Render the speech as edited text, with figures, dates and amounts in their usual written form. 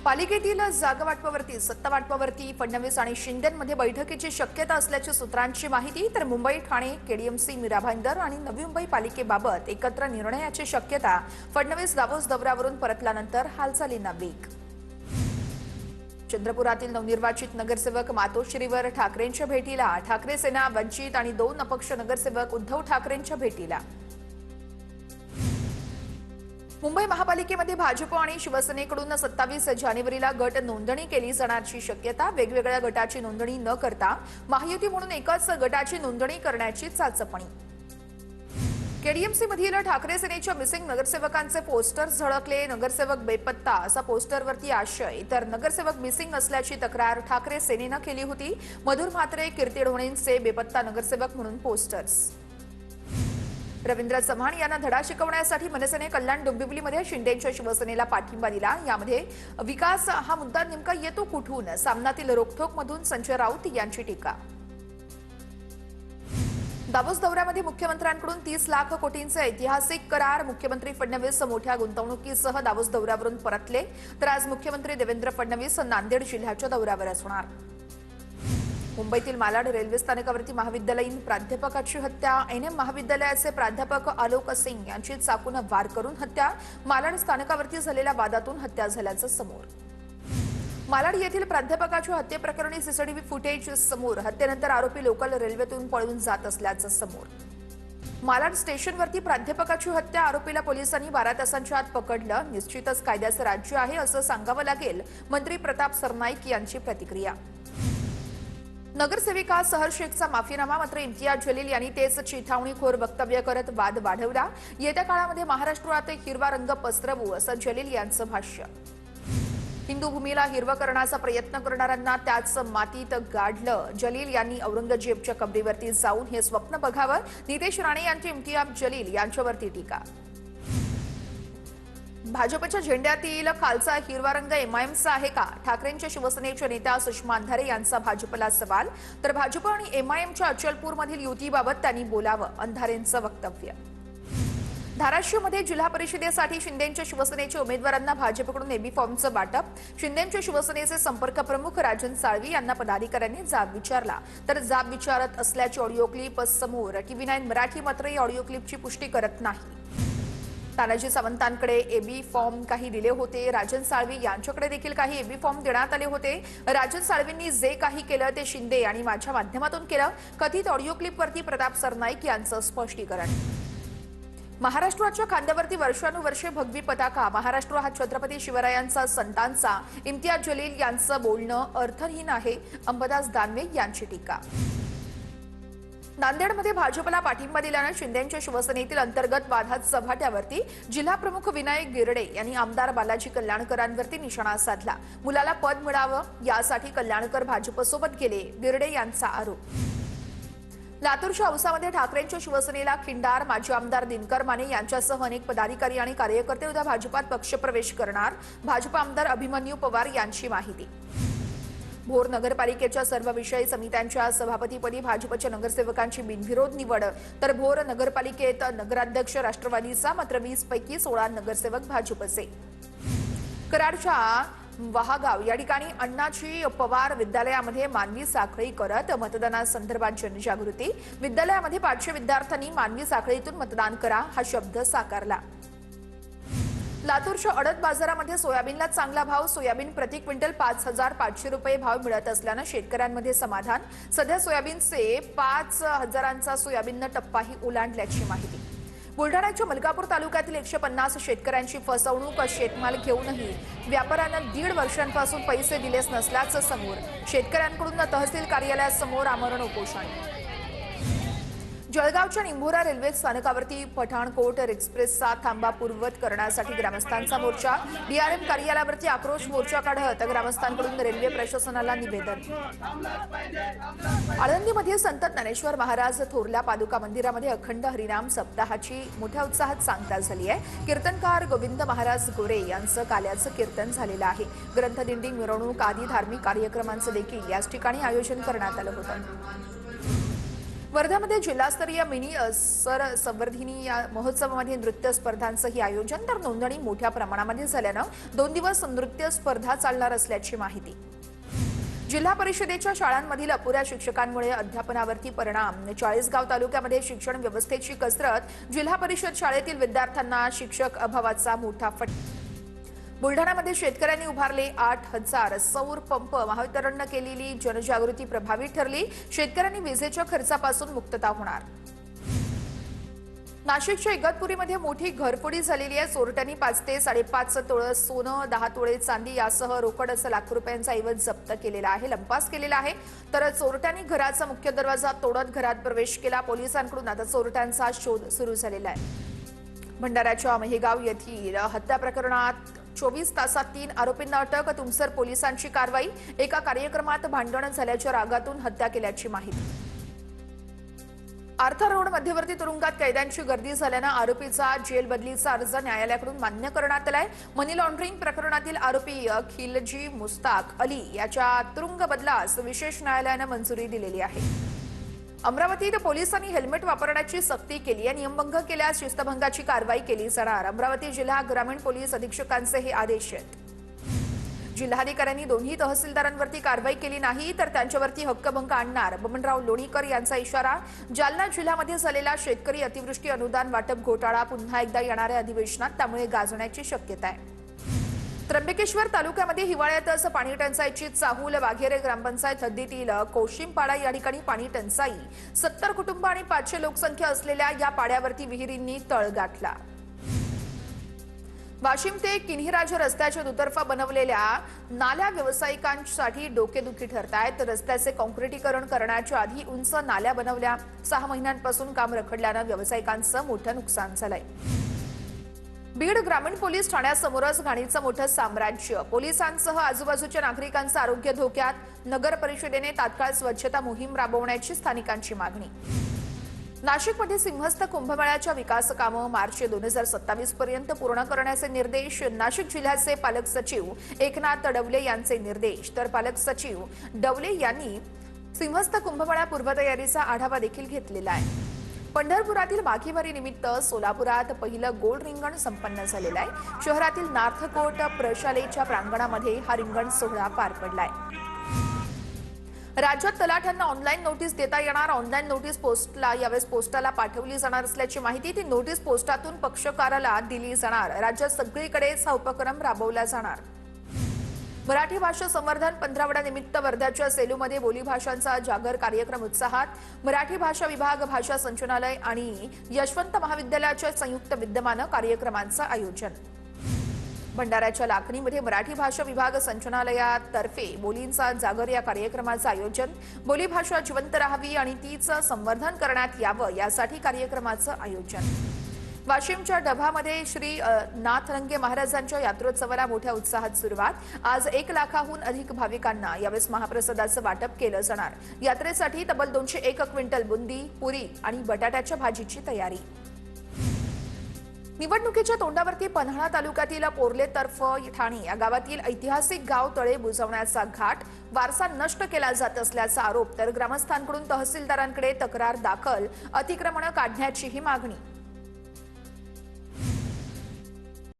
पालिकेतील जागावाटपावरती सत्तावाटपावरती फडणवीस आणि शिंदेमध्ये बैठकीची शक्यता असल्याची सूत्रांची माहिती। तर मुंबई, ठाणे, केडीएमसी, मीरा भाईंदर आणि नवी मुंबई पालिकेबाबत एकत्र निर्णयाची शक्यता। फडणवीस दावोस दौऱ्यावरून परतल्यानंतर हालचालींना वेग। चंद्रपुरातील नवनिर्वाचित नगरसेवक मातोश्रीवर ठाकरेंच्या भेटीला। ठाकरे सेना, वंचित आणि 2 अपक्ष नगरसेवक उद्धव ठाकरेंच्या भेटीला। मुंबई महापालिकेमध्ये भाजप आणि शिवसेनेकडून 27 जानेवारीला गट नोंदणी केली जाण्याची शक्यता। वेगवेगळ्या गटाची नोंदणी न करता महायुती म्हणून एकाच गटाची नोंदणी करण्याची चाचपणी। केडीएमसी मधील ठाकरे सेनेच्या मिसिंग नगरसेवकांचे पोस्टर झळकले। नगरसेवक बेपत्ता असा पोस्टरवरती आशय, तर नगरसेवक मिसिंग असल्याची तक्रार ठाकरे सेनेनं केली होती। मधुर म्हात्रे, कीर्ती ढोणेंचे बेपत्ता नगरसेवक म्हणून पोस्टर्स। रवींद्र चव्हाण यांना धडा शिकवण्यासाठी मनसेने कल्याण डोंबिवलीमध्ये शिंदेच्या शिवसेनेला पाठिंबा दिला। यामध्ये विकास हा मुद्दा नेमका येतो कुठून? सामनातील रोखठोकमधून संजय राऊत यांची टीका। दावोस दौऱ्यामध्ये मुख्यमंत्र्यांकडून 30 लाख कोटींचे ऐतिहासिक करार। मुख्यमंत्री फडणवीस मोठ्या गुंतवणुकीसह दावोस दौऱ्यावरून परतले। तर आज मुख्यमंत्री देवेंद्र फडणवीस नांदेड जिल्ह्याच्या दौऱ्यावर असणार। मुंबईतील मालाड रेल्वे स्थानकावरती महाविद्यालयीन प्राध्यापकाची हत्या। एनएम महाविद्यालयाचे प्राध्यापक आलोक सिंग यांची चाकूने वार करून हत्या। मालाड स्थानकावरती झालेल्या वादातून हत्या झाल्याचं समोर। मालाड येथील प्राध्यापकाच्या हत्येप्रकरणी सीसीटीव्ही फुटेज समोर। हत्येनंतर आरोपी लोकल रेल्वेतून पळून जात असल्याचं समोर। मालाड स्टेशनवरती प्राध्यापकाची हत्या, आरोपीला पोलिसांनी 12 तासांच्या आत पकडलं। निश्चितच कायद्याचं राज्य आहे असं सांगावं लागेल। मंत्री प्रताप सरनाईक यांची प्रतिक्रिया। नगरसेविका सहर शेखचा माफीनामा, मात्र इम्तियाज जलील यांनी तेच चिथावणीखोर वक्तव्य करत वाद वाढवला। येत्या काळामध्ये महाराष्ट्रात हिरवा रंग पसरवू असं जलील यांचं भाष्य। हिंदू भूमीला हिरवं करण्याचा प्रयत्न करणाऱ्यांना त्याच मातीत गाडलं। जलील यांनी औरंगजेबच्या कबरीवरती जाऊन हे स्वप्न बघावं। नितेश राणे यांची इम्तियाज जलील यांच्यावरती टीका। भाजपच्या झेंड्यातील खालचा हिरवा रंग एमआयएमचा आहे का? ठाकरेंच्या शिवसेनेच्या नेत्या सुषमा अंधारे यांचा भाजपला सवाल। तर भाजप आणि एमआयएमच्या अचलपूरमधील युतीबाबत त्यांनी बोलावं, अंधारेंचं वक्तव्य। धाराशिवमध्ये जिल्हा परिषदेसाठी शिंदेच्या शिवसेनेच्या उमेदवारांना भाजपकडून एबी फॉर्मचं वाटप। शिंदेच्या शिवसेनेचे संपर्क प्रमुख राजन साळवी यांना पदाधिकाऱ्यांनी जाब विचारला। तर जाब विचारत असल्याची ऑडिओ क्लिप समोर। TV9 मराठी मात्र या ऑडिओ क्लिपची पुष्टी करत नाही। तानाजी सावंतांकडे एबी फॉर्म काही दिले होते। राजन साळवी यांच्याकडे देखील काही एबी फॉर्म देण्यात आले होते। राजन साळवींनी जे काही केलं ते शिंदे आणि माझ्या माध्यमातून केलं, कथित ऑडिओ क्लिपवरती प्रताप सरनाईक यांचं स्पष्टीकरण। महाराष्ट्राच्या खांद्यावरती वर्षानुवर्षे भगवी पताका। महाराष्ट्र हा छत्रपती शिवरायांचा संतांचा। इम्तियाज जलील यांचं बोलणं अर्थहीन आहे, अंबादास दानवे यांची टीका। नांदेडमध्ये भाजपला पाठिंबा दिल्यानं शिंदेच्या शिवसेनेतील अंतर्गत वादात चव्हाट्यावरती जिल्हाप्रमुख विनायक गिरडे यांनी आमदार बालाजी कल्याणकरांवरती निशाणा साधला। मुलाला पद मिळावं यासाठी कल्याणकर भाजपसोबत गेले, गिरडे यांचा आरोप। लातूरच्या औसामध्ये ठाकरेंच्या शिवसेनेला खिंडार। माजी आमदार दिनकर माने यांच्यासह अनेक पदाधिकारी आणि कार्यकर्ते उद्या भाजपात पक्षप्रवेश करणार। भाजप आमदार अभिमन्यू पवार यांची माहिती। भोर नगरपालिकेच्या सर्व विषयी समित्यांच्या सभापतीपदी भाजपच्या नगरसेवकांची बिनविरोध निवड। तर भोर नगरपालिकेत नगराध्यक्ष राष्ट्रवादीचा, मात्र 20 पैकी 16 नगरसेवक भाजपचे। कराडच्या वहागाव या ठिकाणी अण्णाजी पवार विद्यालयामध्ये मानवी साखळी करत मतदानासंदर्भात जनजागृती। विद्यालयामध्ये 500 विद्यार्थ्यांनी मानवी साखळीतून मतदान करा हा शब्द साकारला। लातूरच्या अडत बाजारामध्ये सोयाबीनला चांगला भाव। सोयाबीन प्रति क्विंटल 5,500 रुपये भाव मिळत असल्यानं शेतकऱ्यांमध्ये समाधान। सध्या सोयाबीनचे 5,000चा सोयाबीननं टप्पाही ओलांडल्याची माहिती। बुलढाण्याच्या मलकापूर तालुक्यातील 150 शेतकऱ्यांची फसवणूक। शेतमाल घेऊनही व्यापाऱ्यांना 1.5 वर्षांपासून पैसे दिलेच नसल्याचं समोर। शेतकऱ्यांकडून तहसील कार्यालयासमोर आमरण उपोषण। जळगावच्या निंभोरा रेल्वे स्थानकावरती पठाणकोट एक्सप्रेसचा थांबा पूर्ववत करण्यासाठी ग्रामस्थांचा मोर्चा। डीआरएम कार्यालयावरती आक्रोश मोर्चा काढत ग्रामस्थांकडून रेल्वे प्रशासनाला निवेदन। आळंदीमध्ये संत ज्ञानेश्वर महाराज थोरल्या पादुका मंदिरामध्ये अखंड हरिनाम सप्ताहाची मोठ्या उत्साहात सांगता झाली आहे। कीर्तनकार गोविंद महाराज गोरे यांचं काल्याचं कीर्तन झालेलं आहे। ग्रंथदिंडी, मिरवणूक आदी धार्मिक कार्यक्रमांचं देखील याच ठिकाणी आयोजन करण्यात आलं होतं। वर्ध्यामध्ये जिल्हास्तरीय मिनी सर संवर्धिनी या महोत्सवामध्ये नृत्य स्पर्धांचंही आयोजन तर नोंदणी मोठ्या प्रमाणामध्ये झाल्यानं 2 दिवस नृत्य स्पर्धा चालणार असल्याची माहिती। जिल्हा परिषदेच्या शाळांमधील अपुऱ्या शिक्षकांमुळे अध्यापनावरती परिणाम। चाळीसगाव तालुक्यामध्ये शिक्षण व्यवस्थेची कसरत। जिल्हा परिषद शाळेतील विद्यार्थ्यांना शिक्षक अभावाचा मोठा फटका। बुलढाणामध्ये शेतकऱ्यांनी उभारले 8,000 सौर पंप। महावितरणने केलेली जनजागृती प्रभावी ठरली। शेतकऱ्यांनी विजेच्या खर्चापासून मुक्तता होणार। नाशिकच्या इगतपुरीमध्ये मोठी घरफोडी झालेली आहे। चोरट्यांनी 5 ते 5.5 तोळे सोनं, 10 तोळे चांदी यासह रोकड असं लाख रुपयांचा ऐवज जप्त केलेला आहे, लंपास केलेला आहे। तर चोरट्यांनी घराचा मुख्य दरवाजा तोडत घरात प्रवेश केला। पोलिसांकडून आता चोरट्यांचा शोध सुरू झालेला आहे। भंडाऱ्याच्या मेहगाव येथील हत्या प्रकरणात 24 तासात 3 आरोपींना अटक। तुमसर पोलिसांची कारवाई। एका कार्यक्रमात भांडण झाल्याच्या रागातून हत्या केल्याची माहिती। आर्थर रोड मध्यवर्ती तुरुंगात कैद्यांची गर्दी झाल्यानं आरोपीचा जेल बदलीचा अर्ज न्यायालयाकडून मान्य करण्यात आलाय। मनी लॉन्ड्रिंग प्रकरणातील आरोपी खिलजी मुस्ताक अली याच्या तुरुंग बदलास विशेष न्यायालयानं मंजुरी दिलेली आहे। अमरावतीत पोलिसांनी हेल्मेट वापरण्याची सक्ती केली आहे। नियमभंग केल्यास शिस्तभंगाची कारवाई केली जाणार। अमरावती जिल्हा ग्रामीण पोलीस अधीक्षकांचे हे आदेश आहेत। जिल्हाधिकाऱ्यांनी दोन्ही तहसीलदारांवरती कारवाई केली नाही तर त्यांच्यावरती हक्कभंग आणणार। बबनराव लोणीकर यांचा इशारा। जालना जिल्ह्यामध्ये झालेला शेतकरी अतिवृष्टी अनुदान वाटप घोटाळा पुन्हा एकदा येणाऱ्या अधिवेशनात त्यामुळे गाजण्याची शक्यता आहे। त्र्यंबकेश्वर तालुक्यामध्ये हिवाळ्यातच पाणी टंचाईची चाहूल। वाघेरे ग्रामपंचायत हद्दीतील कोशिमपाडा या ठिकाणी पाणी टंचाई। 70 कुटुंब आणि 500 लोकसंख्या असलेल्या या पाड्यावरती विहिरींनी तळ गाठला। वाशिम ते किन्हीराज रस्त्याच्या दुतर्फा बनवलेल्या नाल्या व्यावसायिकांसाठी डोकेदुखी ठरत आहेत। रस्त्याचे काँक्रिटीकरण करण्याच्या आधी उंच नाल्या बनवल्या। 6 महिन्यांपासून काम रखडल्यानं व्यावसायिकांचं मोठं नुकसान झालंय। बीड ग्रामीण पोलीस ठाण्यासमोरच घाणीचं मोठं साम्राज्य। पोलिसांसह आजूबाजूच्या नागरिकांचं आरोग्य धोक्यात। नगर परिषदेने तात्काळ स्वच्छता मोहीम राबवण्याची स्थानिकांची मागणी। नाशिकमध्ये सिंहस्थ कुंभमेळ्याच्या विकास कामं मार्च 2027 पर्यंत पूर्ण करण्याचे निर्देश। नाशिक जिल्ह्याचे पालक सचिव एकनाथ डवले यांचे निर्देश। तर पालक सचिव डवले यांनी सिंहस्थ कुंभमेळा पूर्वतयारीचा आढावा देखील घेतलेला आहे। पंढरपुरातील माघीवारी निमित्त सोलापुरात पहिलं गोल रिंगण संपन्न झालेलं आहे। शहरातील नार्थकोट प्रशालेच्या प्रांगणामध्ये हा रिंगण सोहळा पार पडलाय। राज्यात तलाठ्यांना ऑनलाईन नोटीस देता येणार। ऑनलाईन नोटीस पोस्टला यावेळेस पोस्टाला पाठवली जाणार असल्याची माहिती। ती नोटीस पोस्टातून पक्षकाराला दिली जाणार। राज्यात सगळीकडेच हा उपक्रम राबवला जाणार। मराठी भाषा संवर्धन 15-वड्यानिमित्त वर्ध्याच्या सेलूमध्ये बोलीभाषांचा जागर कार्यक्रम उत्साहात। मराठी भाषा विभाग, भाषा संचालनालय आणि यशवंत महाविद्यालयाच्या संयुक्त विद्यमानं कार्यक्रमांचं आयोजन। भंडाऱ्याच्या लाखणीमध्ये मराठी भाषा विभाग संचालनालयातर्फे बोलींचा जागर या कार्यक्रमाचं आयोजन। बोली भाषा जिवंत राहावी आणि तिचं संवर्धन करण्यात यावं यासाठी कार्यक्रमाचं आयोजन। वाशिमच्या डभामध्ये श्री नाथरंगे महाराजांच्या यात्रोत्सवाला मोठ्या उत्साहात सुरुवात। आज 1 लाखाहून अधिक भाविकांना यावेळेस महाप्रसादाचं वाटप केलं जाणार। यात्रेसाठी तब्बल 201 क्विंटल बुंदी, पुरी आणि बटाट्याच्या भाजीची तयारी। निवडणुकीच्या तोंडावरती पन्हाळा तालुक्यातील पोर्ले तर्फ ठाणे या गावातील ऐतिहासिक गाव तळे बुजवण्याचा घाट वारसा नष्ट केला जात असल्याचा आरोप। तर ग्रामस्थांकडून तहसीलदारांकडे तक्रार दाखल। अतिक्रमण काढण्याचीही मागणी।